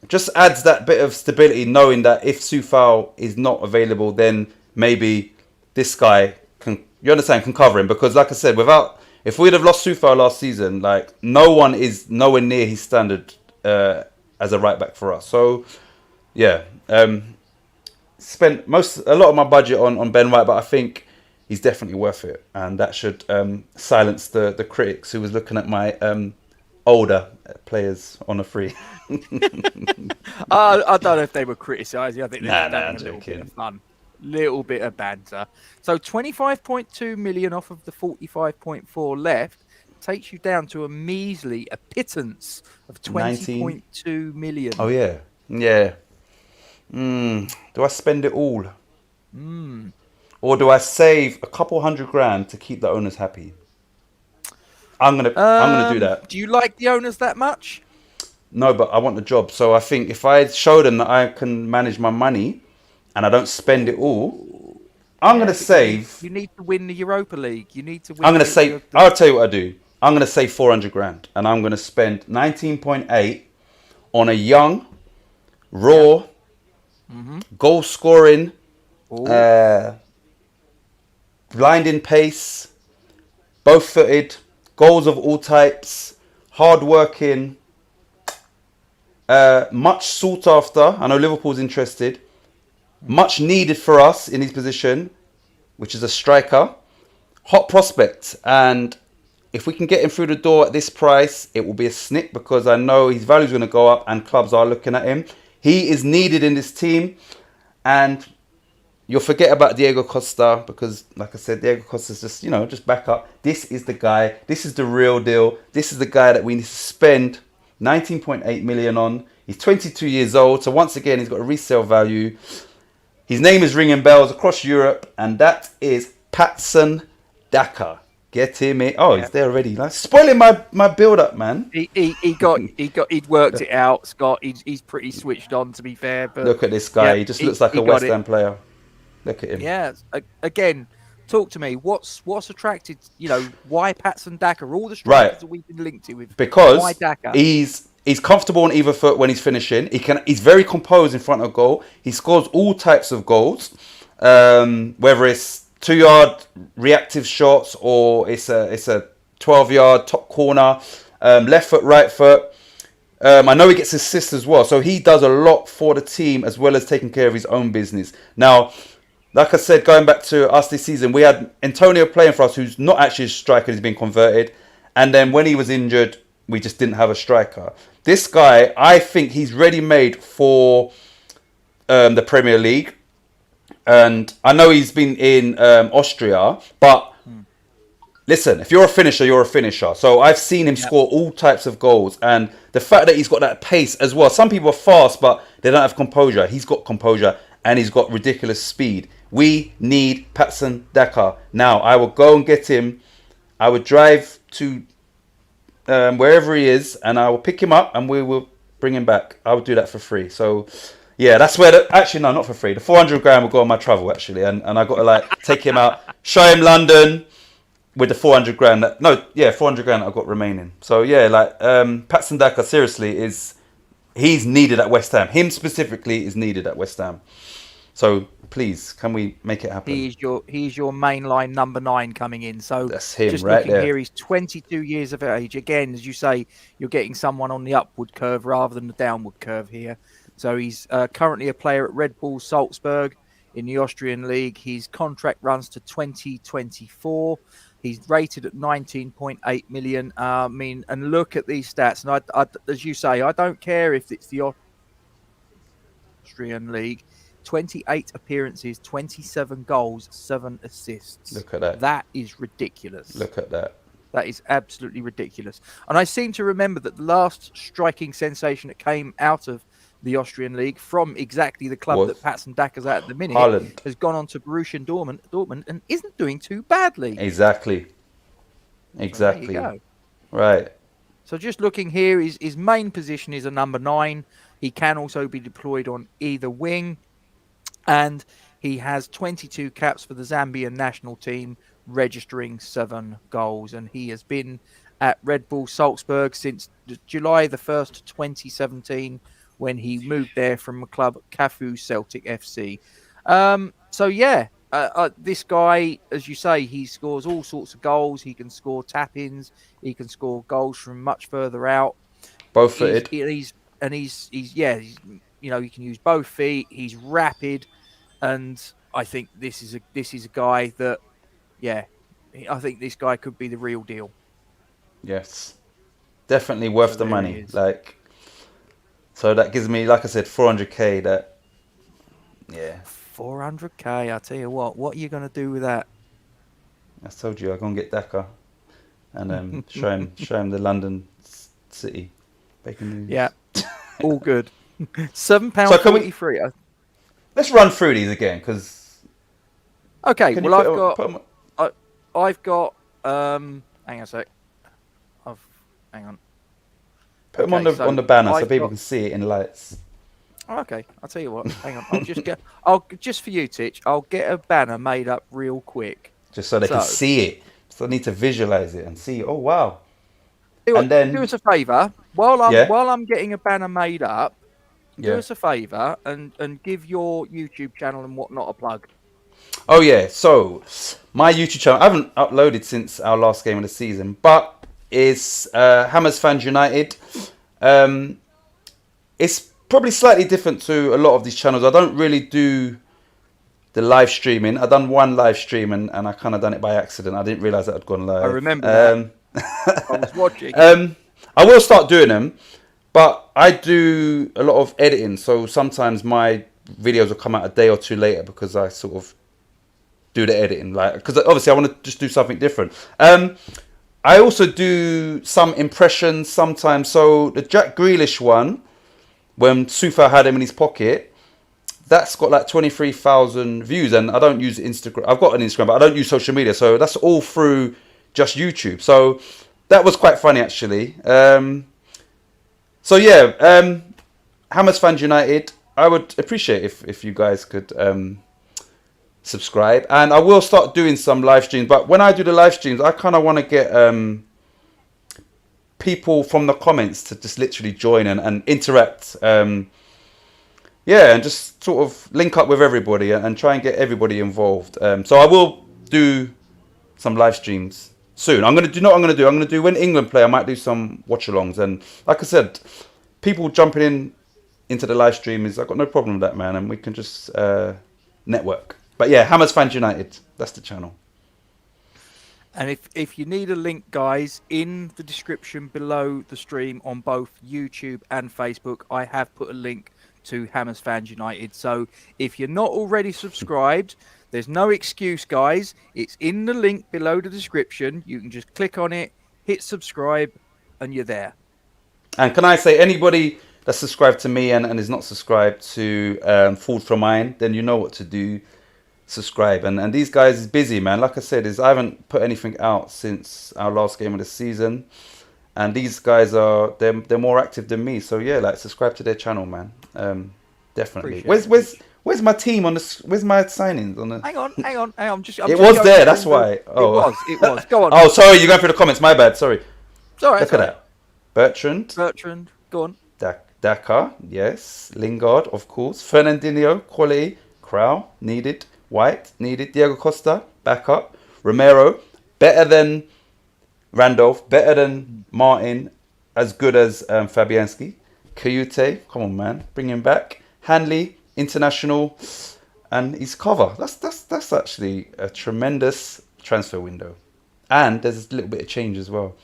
just adds that bit of stability, knowing that if Soufal is not available, then maybe this guy can cover him. Because like I said, if we'd have lost Soufal last season, like no one is nowhere near his standard as a right back for us. So yeah, spent a lot of my budget on Ben White, but I think he's definitely worth it, and that should silence the critics who was looking at my older players on a free. I don't know if they were criticising. I think they were having a little joking. bit of fun. Little bit of banter. So 25.2 million off of the 45.4 left takes you down to a pittance of 20.2 million. Oh yeah. Do I spend it all? Or do I save a couple $100,000 to keep the owners happy? I'm gonna do that. Do you like the owners that much? No, but I want the job. So I think if I show them that I can manage my money and I don't spend it all, I'm going to save. You need to win the Europa League. You need to win. I'm going to save. I'll tell you what I do. I'm going to save $400,000 and I'm going to spend 19.8 on a young, raw, goal scoring, blinding pace, both footed, goals of all types, hard working, much sought after. I know Liverpool's interested. Much needed for us in his position, which is a striker. Hot prospect. And if we can get him through the door at this price, it will be a snip because I know his value is going to go up and clubs are looking at him. He is needed in this team. And you'll forget about Diego Costa because, like I said, Diego Costa's just back up. This is the guy. This is the real deal. This is the guy that we need to spend 19.8 million on. He's 22 years old. So once again, he's got a resale value. His name is ringing bells across Europe, and that is Patson Daka. Get him in. Oh, he's there already. Like, spoiling my build up, man. He'd worked it out, Scott. He's pretty switched on, to be fair. But look at this guy. He just looks like a West Ham player. Look at him. Yeah. Again, talk to me. What's attracted? Why Patson Daka? All the strikers that we've been linked to with. Because why Daka? He's comfortable on either foot when he's finishing. He's very composed in front of goal. He scores all types of goals, whether it's 2-yard reactive shots or it's a 12-yard, top corner, left foot, right foot. I know he gets assists as well. So he does a lot for the team as well as taking care of his own business. Now, like I said, going back to us this season, we had Antonio playing for us, who's not actually a striker, he's been converted. And then when he was injured, we just didn't have a striker. This guy, I think he's ready-made for the Premier League. And I know he's been in Austria, but listen, if you're a finisher, you're a finisher. So I've seen him score all types of goals. And the fact that he's got that pace as well. Some people are fast, but they don't have composure. He's got composure and he's got ridiculous speed. We need Patson Daka. Now, I will go and get him. I would drive to wherever he is and I will pick him up and we will bring him back. I would do that for free. So, yeah, that's where... actually, no, not for free. The 400 grand will go on my travel, actually. And I got to, like, take him out, show him London... with the 400 grand, 400 grand I've got remaining. So yeah, like Patson Daka seriously he's needed at West Ham. Him specifically is needed at West Ham. So please, can we make it happen? He's your mainline number 9 coming in. So that's him, just right looking there. here, he's 22 years of age. Again, as you say, you're getting someone on the upward curve rather than the downward curve here. So he's currently a player at Red Bull Salzburg in the Austrian League. His contract runs to 2024. He's rated at 19.8 million. I mean, and look at these stats. And I, as you say, I don't care if it's the Austrian League. 28 appearances, 27 goals, 7 assists. Look at that. That is ridiculous. Look at that. That is absolutely ridiculous. And I seem to remember that the last striking sensation that came out of the Austrian League from exactly the club that Patson Daka's at the minute Haaland has gone on to Borussia Dortmund and isn't doing too badly. Exactly. So there you go. Right. So just looking here, his main position is a number 9. He can also be deployed on either wing. And he has 22 caps for the Zambian national team, registering 7 goals. And he has been at Red Bull Salzburg since July the 1st, 2017, when he moved there from a club, Cafu Celtic FC. So, yeah, this guy, as you say, he scores all sorts of goals. He can score tap-ins. He can score goals from much further out. Both-footed. He's he can use both feet. He's rapid. And I think this is a guy that, I think this guy could be the real deal. Yes. Definitely worth the money. So that gives me, like I said, 400k. 400k. I tell you what are you going to do with that? I told you, I'm going to get Daka and show him the London city. Bacon news. Yeah, all good. £7.43. Let's run through these again, because. Okay. Well, I've got. Hang on a sec. Hang on. Put them on the banner so people can see it in lights. Okay, I'll tell you what. Hang on. I'll just for you, Titch. I'll get a banner made up real quick, just so they can see it. So I need to visualize it and see. Oh wow! And then do us a favour while I'm getting a banner made up. Do us a favour and give your YouTube channel and whatnot a plug. Oh yeah, so my YouTube channel I haven't uploaded since our last game of the season, but it's Hammers Fans United. It's probably slightly different to a lot of these channels. I don't really do the live streaming. I've done one live stream and I kind of done it by accident. I didn't realise that I'd gone live. I remember that. I was watching. I will start doing them, but I do a lot of editing. So sometimes my videos will come out a day or two later because I sort of do the editing. Because obviously I want to just do something different. I also do some impressions sometimes. So the Jack Grealish one, when Sufa had him in his pocket, that's got like 23,000 views. And I don't use Instagram. I've got an Instagram, but I don't use social media. So that's all through just YouTube. So that was quite funny, actually. Hammers Fans United, I would appreciate if you guys could subscribe. And I will start doing some live streams. But when I do the live streams, I kind of want to get people from the comments to just literally join and interact. And just sort of link up with everybody and try and get everybody involved. So I will do some live streams soon. I'm gonna do. Know what I'm gonna do? I'm gonna do when England play. I might do some watch-alongs, and like I said, people jumping into the live stream is I've got no problem with that, man, and we can just network. But yeah, Hammers Fans United. That's the channel. And if you need a link, guys, in the description below the stream on both YouTube and Facebook, I have put a link to Hammers Fans United. So if you're not already subscribed, there's no excuse, guys. It's in the link below the description. You can just click on it, hit subscribe, and you're there. And can I say, anybody that's subscribed to me and is not subscribed to Forward From Mine, then you know what to do. Subscribe. And these guys is busy, man. Like I said, I haven't put anything out since our last game of the season. And these guys they're more active than me. So yeah, like subscribe to their channel, man. Definitely. Where's my team on the? Where's my signings on the? Hang on. I'm just there. That's why. Oh, it was. Go on. Oh, sorry. You're going through the comments. My bad. Sorry. Sorry. Look at that. Bertrand. Go on. Dakar. Yes. Lingard, of course. Fernandinho. Quality. Crow. Needed. White. Needed. Diego Costa. Backup. Romero. Better than Randolph. Better than Martin. As good as Fabianski. Kayute. Come on, man. Bring him back. Hanley. International. And his cover. That's actually a tremendous transfer window. And there's a little bit of change as well.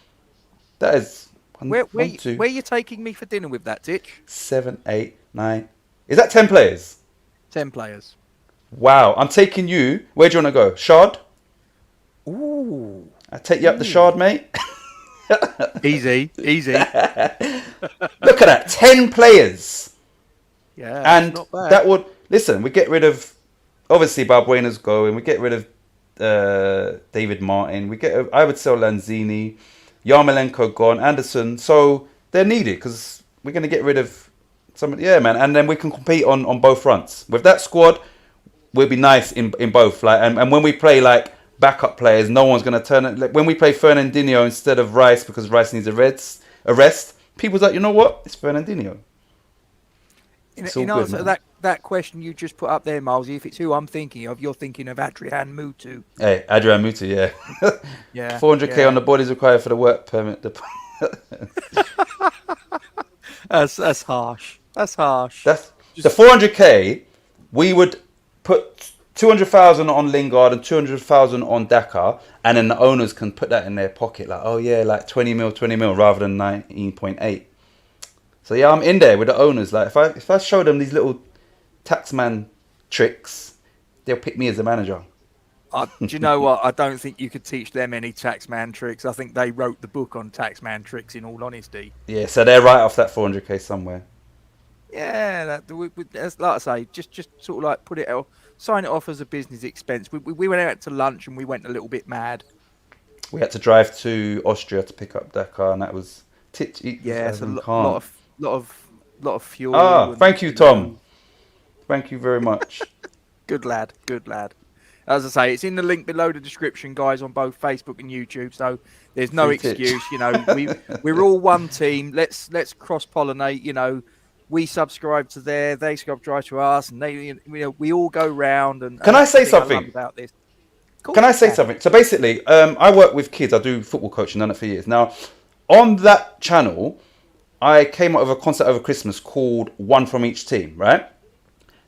That is... Where you taking me for dinner with that, Titch? 7, 8, 9. Is that 10 players? 10 players. Wow. I'm taking you. Where do you want to go? Shard? Ooh. I take you up the Shard, mate. Easy. Look at that. 10 players. Yeah. And not bad. that would... Listen, we get rid of... Obviously, Balbuena's going. We get rid of David Martin. I would sell Lanzini. Yarmolenko gone, Anderson. So they're needed because we're going to get rid of somebody. Yeah, man. And then we can compete on both fronts. With that squad, we'll be nice in both. Like, and when we play like backup players, no one's going to turn it. Like, when we play Fernandinho instead of Rice because Rice needs a rest, people's like, you know what? It's Fernandinho. In answer to that question you just put up there, Milesy, if it's who I'm thinking of, you're thinking of Adrian Mutu. Hey, Adrian Mutu, yeah. Yeah. 400k on the board is required for the work permit. That's harsh. That's harsh. The 400k, we would put 200,000 on Lingard and 200,000 on Dakar, and then the owners can put that in their pocket, like, oh yeah, like 20 mil rather than 19.8. So yeah, I'm in there with the owners. Like if I show them these little taxman tricks, they'll pick me as a manager. Do you know what? I don't think you could teach them any taxman tricks. I think they wrote the book on taxman tricks, in all honesty. Yeah, so they're right off that 400k somewhere. Yeah, that's like I say, just sort of like put it out, sign it off as a business expense. We went out to lunch and we went a little bit mad. We had to drive to Austria to pick up Dakar, and that was Titch. Yeah, it's a lot of fuel. Ah, thank you, Tom. Thank you very much. Good lad. As I say, it's in the link below the description, guys, on both Facebook and YouTube. So there's no excuse. You know, we're all one team. Let's cross pollinate. You know, we subscribe to they subscribe to us, and we all go round. And can I say something about this? Cool. Can I say something? So basically, I work with kids. I do football coaching, done it for years now. On that channel, I came up with a concept over Christmas called One From Each Team, right?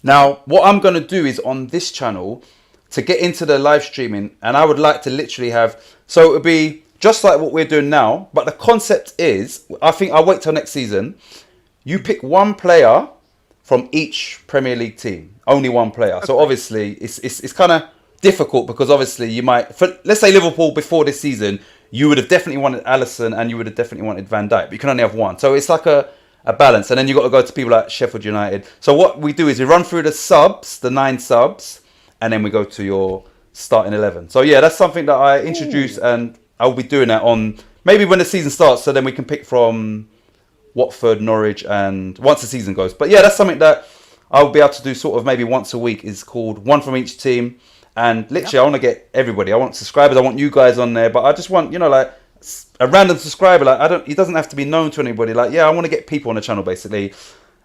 Now, what I'm going to do is on this channel to get into the live streaming, and I would like to literally have, so it would be just like what we're doing now, but the concept is, I think I'll wait till next season. You pick one player from each Premier League team, only one player. Okay. So obviously it's kind of difficult because obviously you might, let's say Liverpool before this season, you would have definitely wanted Alisson and you would have definitely wanted Van Dijk, but you can only have one. So it's like a balance. And then you've got to go to people like Sheffield United. So what we do is we run through the subs, the 9 subs, and then we go to your starting 11. So yeah, that's something that I introduced, and I'll be doing that on maybe when the season starts, so then we can pick from Watford, Norwich, and once the season goes. But yeah, that's something that I'll be able to do sort of maybe once a week. Is called One From Each Team. And literally, I want to get everybody. I want subscribers. I want you guys on there. But I just want, like a random subscriber. Like he doesn't have to be known to anybody. Like, yeah, I want to get people on the channel basically.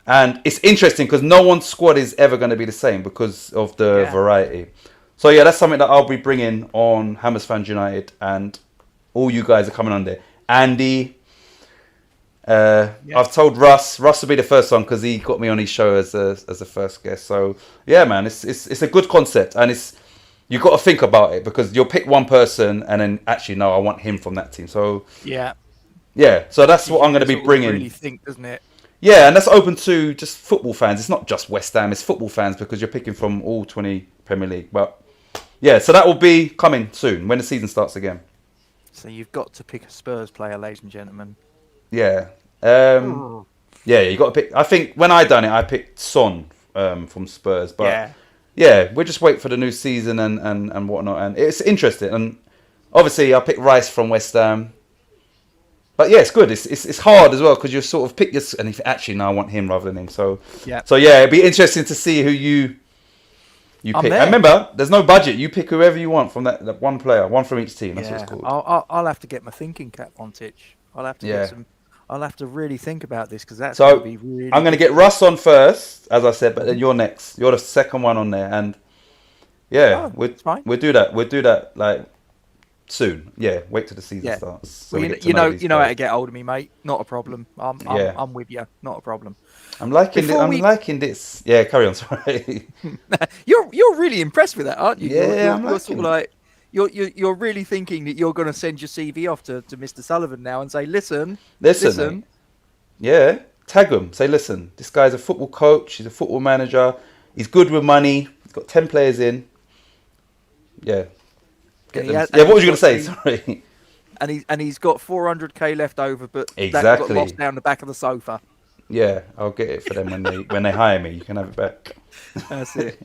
And it's interesting because no one's squad is ever going to be the same because of the variety. So yeah, that's something that I'll be bringing on Hammers Fans United. And All you guys are coming on there. Andy, Yeah. I've told Russ. Russ will be the first one because he got me on his show as a first guest. So yeah, man, it's a good concept, and you've got to think about it because you'll pick one person and then actually no, I want him from that team. So Yeah. So that's what I'm going to be Sort of bringing. Really think, doesn't it? Yeah, and that's open to just football fans. It's not just West Ham; it's football fans because you're picking from all 20 Premier League. But yeah, so that will be coming soon when the season starts again. So you've got to pick a Spurs player, ladies and gentlemen. Yeah. Yeah, you got to pick. I think when I done it, I picked Son from Spurs. But yeah, we'll just wait for the new season and whatnot. And it's interesting. And obviously, I picked Rice from West Ham. But yeah, it's good. It's hard as well because you sort of pick your... And if actually, no, I want him rather than him. So yeah, it'd be interesting to see who you pick. And remember, there's no budget. You pick whoever you want from that one player, one from each team. That's what it's called. I'll have to get my thinking cap on, Titch. I'll have to get some... I'll have to really think about this because that's going to be really... I'm going to get Russ on first, as I said, but then you're next. You're the second one on there. And yeah, we'll do that. We'll do that like soon. Yeah, wait till the season starts. So well, you know how to get hold of me, mate. Not a problem. I'm with you. Not a problem. I'm liking this. Yeah, carry on. Sorry. You're really impressed with that, aren't you? Yeah, you're sort of like you're really thinking that you're going to send your CV off to Mr. Sullivan now and say, listen. Yeah, tag him. Say, listen, this guy's a football coach. He's a football manager. He's good with money. He's got 10 players in. Yeah. What was you going to say? Sorry. And he's got 400k left over, but exactly. that got lost down the back of the sofa. Yeah, I'll get it for them when they hire me. You can have it back. That's it.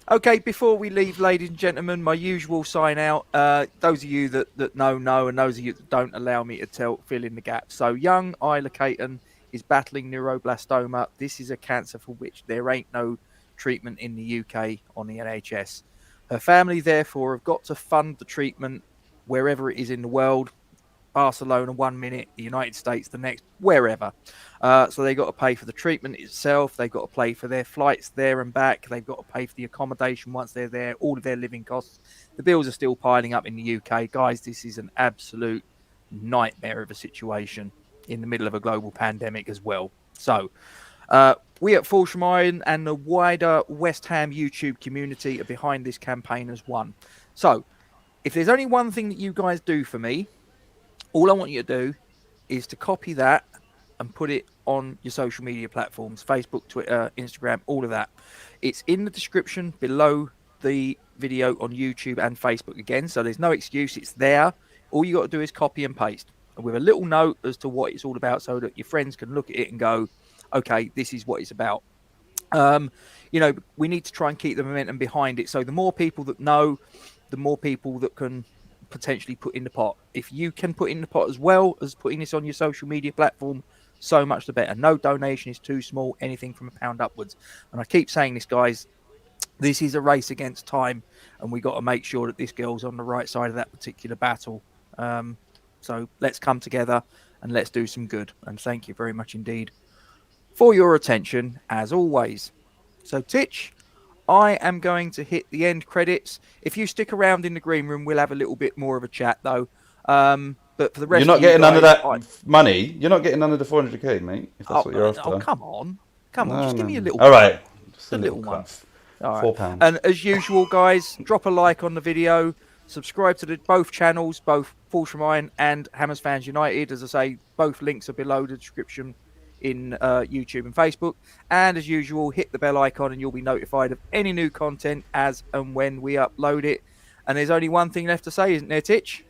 Okay, before we leave, ladies and gentlemen, my usual sign out. Those of you that know, and those of you that don't, allow me to fill in the gaps. So, young Isla Caton is battling neuroblastoma. This is a cancer for which there ain't no treatment in the UK on the NHS. Her family, therefore, have got to fund the treatment wherever it is in the world. Barcelona 1 minute, the United States the next, wherever. So they've got to pay for the treatment itself. They've got to pay for their flights there and back. They've got to pay for the accommodation once they're there, all of their living costs. The bills are still piling up in the UK. Guys, this is an absolute nightmare of a situation in the middle of a global pandemic as well. So we at Fulsham Iron and the wider West Ham YouTube community are behind this campaign as one. So if there's only one thing that you guys do for me, all I want you to do is to copy that and put it on your social media platforms, Facebook, Twitter, Instagram, all of that. It's in the description below the video on YouTube and Facebook again, so there's no excuse. It's there. All you got to do is copy and paste with a little note as to what it's all about so that your friends can look at it and go, okay, this is what it's about. We need to try and keep the momentum behind it. So the more people that know, the more people that can potentially put in the pot. If you can put in the pot as well as putting this on your social media platform, so much the better. No donation is too small, anything from £1 upwards. And I keep saying this, guys, this is a race against time, and we got to make sure that this girl's on the right side of that particular battle. So let's come together and let's do some good. And thank you very much indeed for your attention, as always. So, Titch, I am going to hit the end credits. If you stick around in the green room, we'll have a little bit more of a chat, though. But for the rest, you're not getting none of that money. You're not getting none of the 400k, mate. If that's what you're after. Oh, come on, just give me a little. All right, just a little one. All right. £4. And as usual, guys, drop a like on the video. Subscribe to both channels, both Fulsham Iron and Hammers Fans United. As I say, both links are below the description in YouTube and Facebook. And as usual, hit the bell icon and you'll be notified of any new content as and when we upload it. And there's only one thing left to say, isn't there, Titch?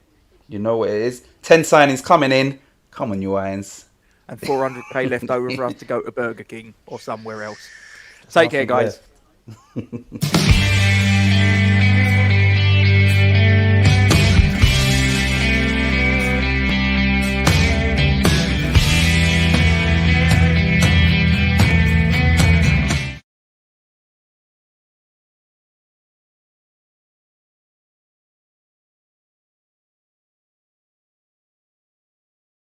You know what it is. 10 signings coming in. Come on, you irons. And 400k left over for us to go to Burger King or somewhere else. Take care, guys.